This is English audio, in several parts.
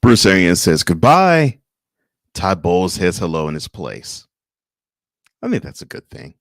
Bruce Arians says goodbye. Todd Bowles says hello in his place. I think that's a good thing.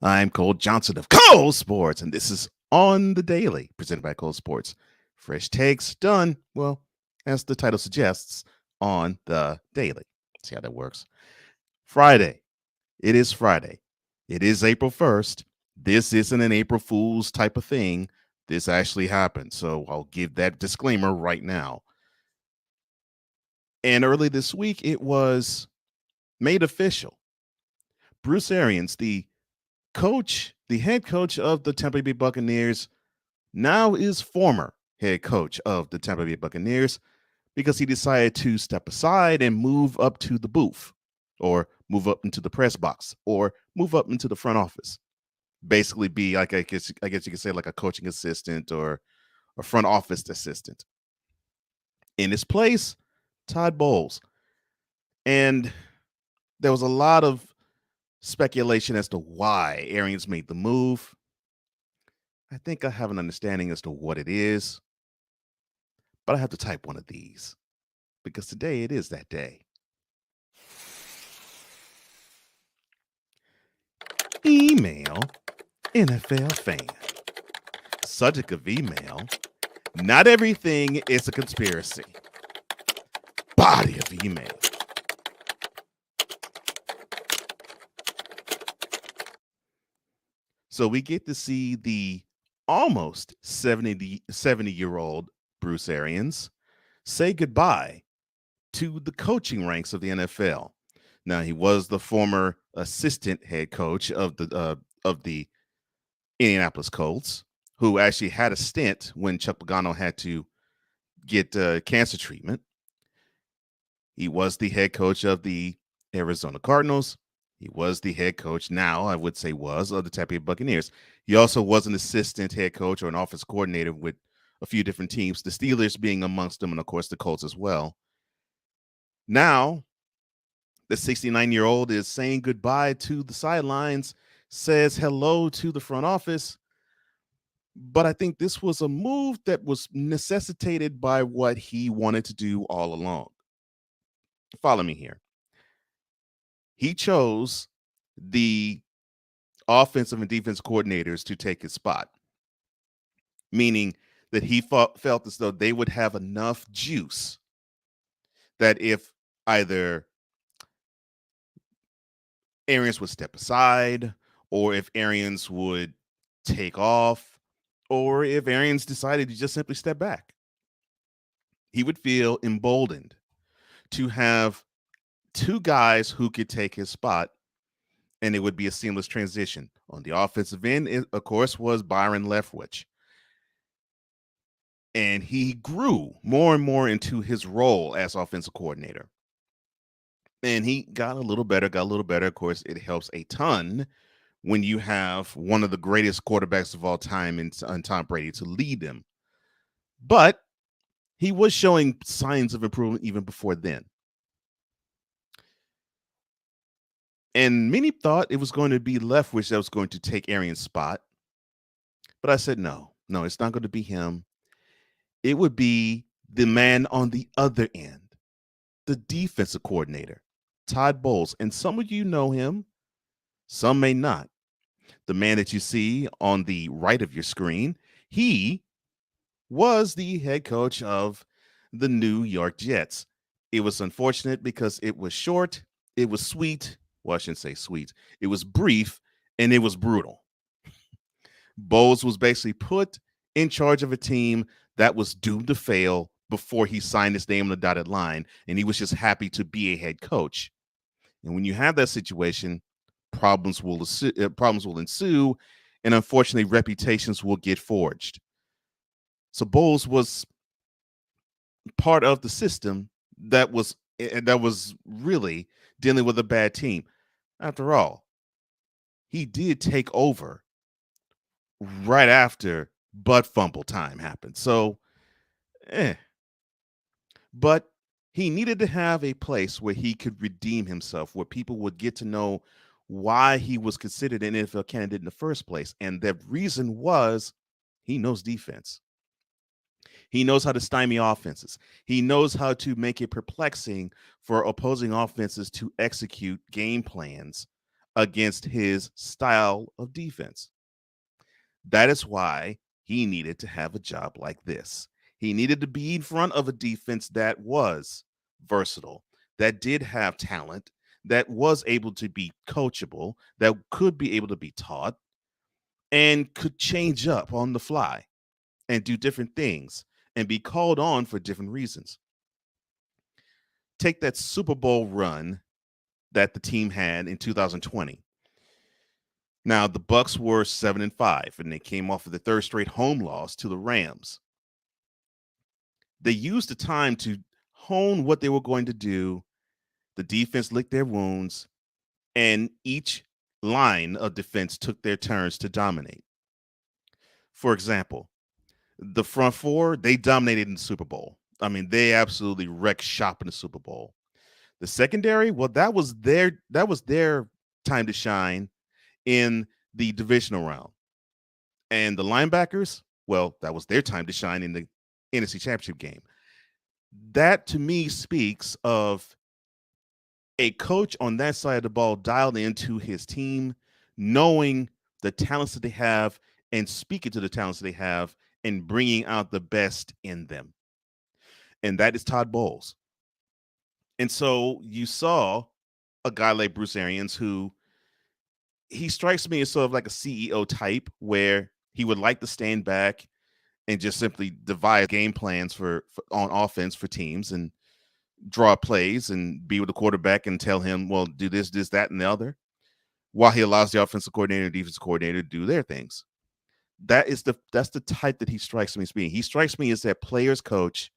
I'm Cole Johnson of Cole Sports, and this is On the Daily, presented by Cole Sports. Fresh takes done, well, as the title suggests, on the daily. See how that works. Friday. It is Friday. It is April 1st. This isn't an April Fool's type of thing. This actually happened. So I'll give that disclaimer right now. And early this week, it was made official. Bruce Arians, the head coach of the Tampa Bay Buccaneers, now is former head coach of the Tampa Bay Buccaneers because he decided to step aside and move up to the booth or move up into the press box or move up into the front office. Basically be like, I guess you could say like a coaching assistant or a front office assistant. In his place, Todd Bowles. And there was a lot of speculation as to why Arians made the move. I think I have an understanding as to what it is, but I have to type one of these because today it is that day. Email NFL fan. Subject of email. Not everything is a conspiracy. Body of email. So we get to see the almost 70-year-old Bruce Arians say goodbye to the coaching ranks of the NFL. Now, he was the former assistant head coach of the Indianapolis Colts, who actually had a stint when Chuck Pagano had to get cancer treatment. He was the head coach of the Arizona Cardinals. He was the head coach now, I would say of the Tampa Bay Buccaneers. He also was an assistant head coach or an office coordinator with a few different teams, the Steelers being amongst them, and of course the Colts as well. Now, the 69-year-old is saying goodbye to the sidelines, says hello to the front office. But I think this was a move that was necessitated by what he wanted to do all along. Follow me here. He chose the offensive and defense coordinators to take his spot, meaning that he felt as though they would have enough juice that if either Arians would step aside or if Arians would take off or if Arians decided to just simply step back, he would feel emboldened to have two guys who could take his spot, and it would be a seamless transition. On the offensive end, it, of course, was Byron Leftwich. And he grew more and more into his role as offensive coordinator. And he got a little better. Of course, it helps a ton when you have one of the greatest quarterbacks of all time in Tom Brady to lead them. But he was showing signs of improvement even before then. And many thought it was going to be Leftwich that was going to take Arians' spot. But I said, no, it's not going to be him. It would be the man on the other end, the defensive coordinator, Todd Bowles. And some of you know him, some may not. The man that you see on the right of your screen, he was the head coach of the New York Jets. It was unfortunate because it was short, it was sweet. Well, I shouldn't say sweet. It was brief and it was brutal. Bowles was basically put in charge of a team that was doomed to fail before he signed his name on the dotted line, and he was just happy to be a head coach. And when you have that situation, problems will ensue, and unfortunately, reputations will get forged. So Bowles was part of the system that was really dealing with a bad team. After all, he did take over right after butt fumble time happened. So, But he needed to have a place where he could redeem himself, where people would get to know why he was considered an NFL candidate in the first place. And the reason was he knows defense. He knows how to stymie offenses. He knows how to make it perplexing for opposing offenses to execute game plans against his style of defense. That is why he needed to have a job like this. He needed to be in front of a defense that was versatile, that did have talent, that was able to be coachable, that could be able to be taught, and could change up on the fly and do different things and be called on for different reasons. Take that Super Bowl run that the team had in 2020. Now, the Bucs were 7-5, and they came off of the third straight home loss to the Rams. They used the time to hone what they were going to do. The defense licked their wounds, and each line of defense took their turns to dominate. For example, the front four, they dominated in the Super Bowl. I mean, they absolutely wrecked shop in the Super Bowl. The secondary, well, that was their time to shine in the divisional round. And the linebackers, well, that was their time to shine in the NFC Championship game. That to me speaks of a coach on that side of the ball dialed into his team, knowing the talents that they have and speaking to the talents that they have and bringing out the best in them. And that is Todd Bowles. And so you saw a guy like Bruce Arians who he strikes me as sort of like a CEO type where he would like to stand back and just simply devise game plans for on offense for teams and draw plays and be with the quarterback and tell him, well, do this, that, and the other, while he allows the offensive coordinator and defensive coordinator to do their things. That's the type that he strikes me as being. He strikes me as that player's coach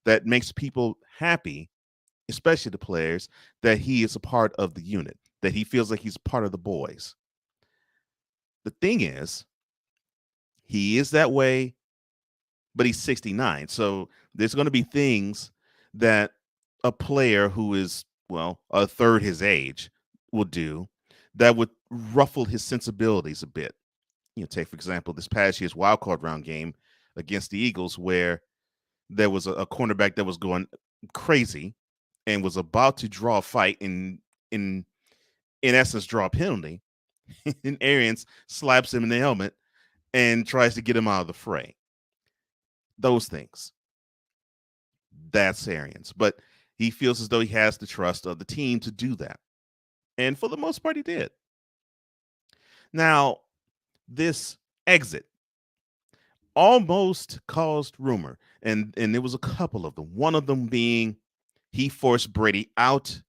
that makes people happy, especially the players, that he is a part of the unit, that he feels like he's part of the boys. The thing is, he is that way, but he's 69. So there's going to be things that a player who is, well, a third his age will do that would ruffle his sensibilities a bit. Take, for example, this past year's wild card round game against the Eagles, where there was a cornerback that was going crazy and was about to draw a fight in essence draw a penalty. And Arians slaps him in the helmet and tries to get him out of the fray. Those things. That's Arians. But he feels as though he has the trust of the team to do that. And for the most part, he did. Now, this exit almost caused rumor, and there was a couple of them. One of them being he forced Brady out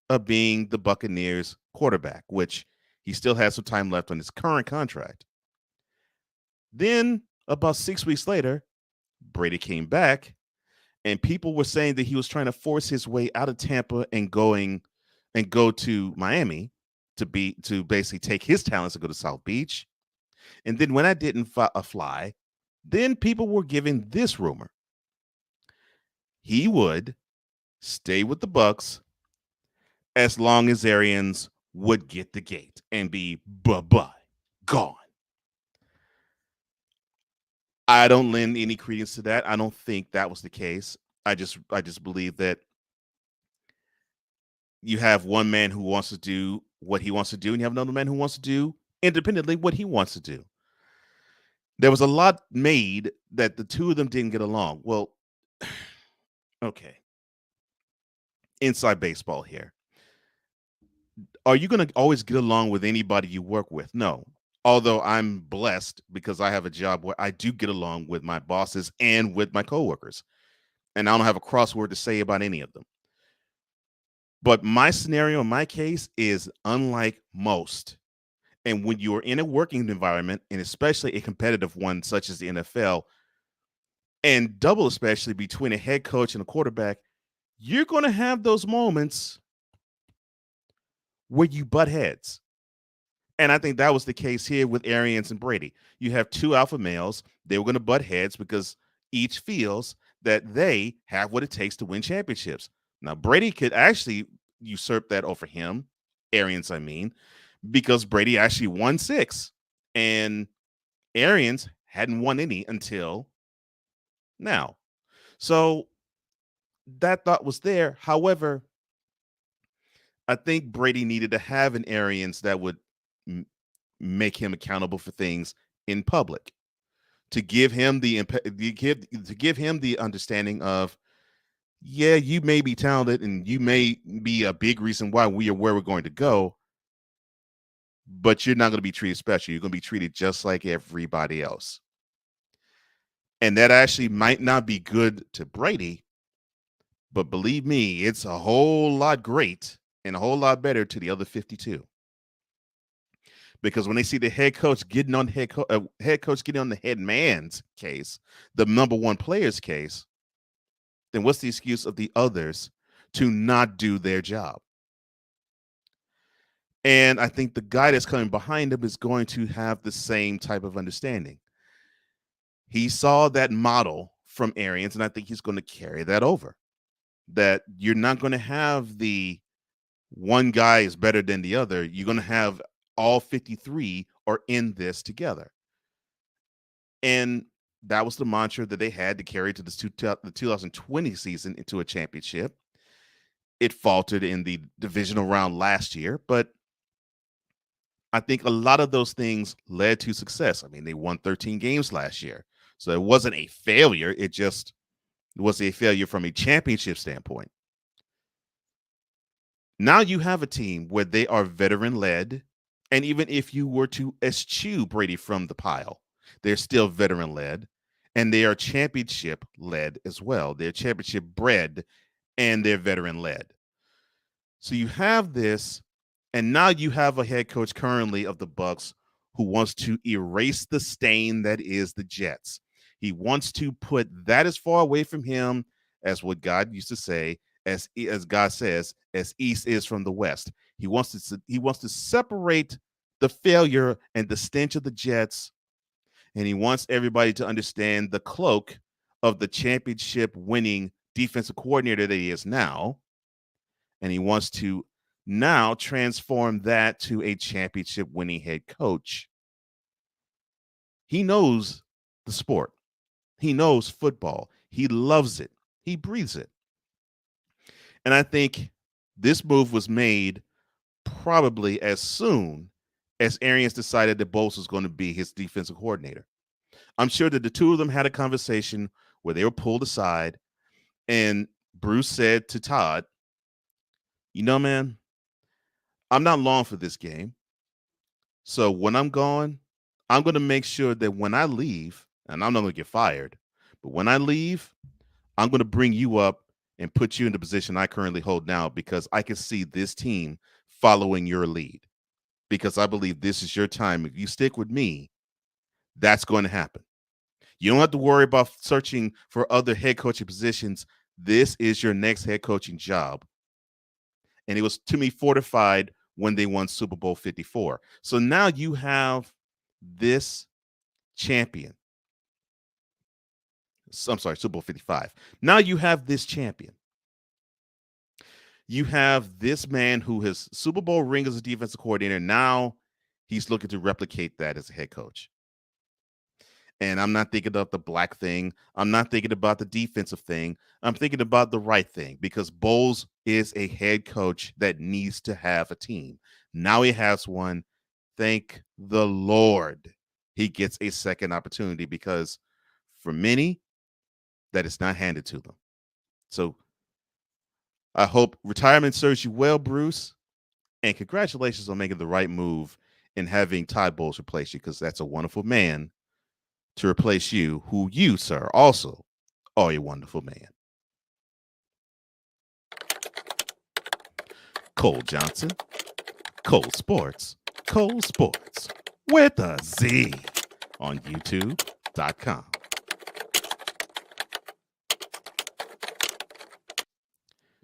of being the Buccaneers quarterback, which he still has some time left on his current contract. Then about 6 weeks later, Brady came back, and people were saying that he was trying to force his way out of Tampa and go to Miami to basically take his talents and go to South Beach. And then when I didn't fly, then people were giving this rumor. He would stay with the Bucs as long as Arians would get the gate and be bye-bye, gone. I don't lend any credence to that. I don't think that was the case. I just believe that you have one man who wants to do what he wants to do, and you have another man who wants to do independently what he wants to do. There was a lot made that the two of them didn't get along. Well, okay. Inside baseball here. Are you going to always get along with anybody you work with? No. Although I'm blessed because I have a job where I do get along with my bosses and with my coworkers. And I don't have a crossword to say about any of them. But my scenario, in my case, is unlike most. And when you're in a working environment, and especially a competitive one such as the NFL, and double especially between a head coach and a quarterback, you're going to have those moments where you butt heads. And I think that was the case here with Arians and Brady. You have two alpha males. They were going to butt heads because each feels that they have what it takes to win championships. Now, Brady could actually usurp that over him, Arians, I mean, because Brady actually won 6 and Arians hadn't won any until now. So that thought was there. However, I think Brady needed to have an Arians that would m- make him accountable for things in public to give him to give him the understanding of, yeah, you may be talented and you may be a big reason why we are where we're going to go, but you're not going to be treated special. You're going to be treated just like everybody else. And that actually might not be good to Brady, but believe me, it's a whole lot great and a whole lot better to the other 52. Because when they see the head coach getting on head coach getting on the head man's case, the number one player's case, then what's the excuse of the others to not do their job? And I think the guy that's coming behind him is going to have the same type of understanding. He saw that model from Arians, and I think he's going to carry that over. That you're not going to have the one guy is better than the other. You're going to have all 53 are in this together. And that was the mantra that they had to carry to the 2020 season into a championship. It faltered in the divisional round last year, but I think a lot of those things led to success. I mean, they won 13 games last year. So it wasn't a failure. It just was a failure from a championship standpoint. Now you have a team where they are veteran led. And even if you were to eschew Brady from the pile, they're still veteran led and they are championship led as well. They're championship bred and they're veteran led. So you have this, and now you have a head coach currently of the Bucs who wants to erase the stain that is the Jets. He wants to put that as far away from him as what God used to say, as God says, as East is from the West. He wants to separate the failure and the stench of the Jets, and he wants everybody to understand the cloak of the championship winning defensive coordinator that he is now. And he wants to now transform that to a championship winning head coach. He knows the sport. He knows football. He loves it. He breathes it. And I think this move was made probably as soon as Arians decided that Bowles was going to be his defensive coordinator. I'm sure that the two of them had a conversation where they were pulled aside, and Bruce said to Todd, you know, man, I'm not long for this game. So when I'm gone, I'm going to make sure that when I leave, and I'm not going to get fired, but when I leave, I'm going to bring you up and put you in the position I currently hold now because I can see this team following your lead because I believe this is your time. If you stick with me, that's going to happen. You don't have to worry about searching for other head coaching positions. This is your next head coaching job. And it was, to me, fortified when they won Super Bowl 54. So now you have this champion. I'm sorry, Super Bowl 55. Now you have this champion. You have this man who has Super Bowl ring as a defensive coordinator. Now he's looking to replicate that as a head coach. And I'm not thinking about the black thing. I'm not thinking about the defensive thing. I'm thinking about the right thing because Bowles is a head coach that needs to have a team. Now he has one. Thank the Lord he gets a second opportunity because for many, that is not handed to them. So I hope retirement serves you well, Bruce. And congratulations on making the right move and having Todd Bowles replace you because that's a wonderful man to replace you, who you, sir, also are a wonderful man. Cole Johnson, Cole Sports, with a Z on YouTube.com.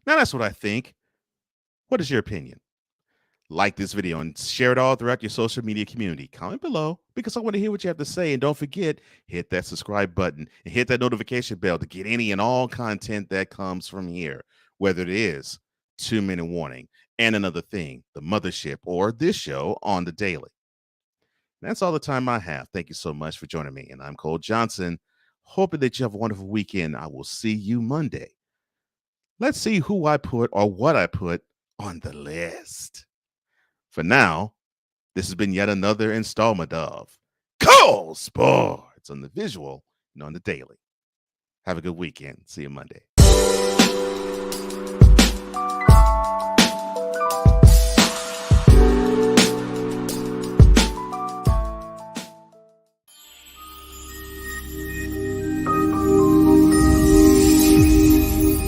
Now that's what I think. What is your opinion? Like this video and share it all throughout your social media community. Comment below because I want to hear what you have to say. And don't forget, hit that subscribe button and hit that notification bell to get any and all content that comes from here, whether it is 2-minute warning, and another thing, the mothership, or this show on the daily. That's all the time I have. Thank you so much for joining me. And I'm Cole Johnson. Hoping that you have a wonderful weekend. I will see you Monday. Let's see who I put or what I put on the list. For now, this has been yet another installment of Cole Sports on the visual and on the daily. Have a good weekend. See you Monday.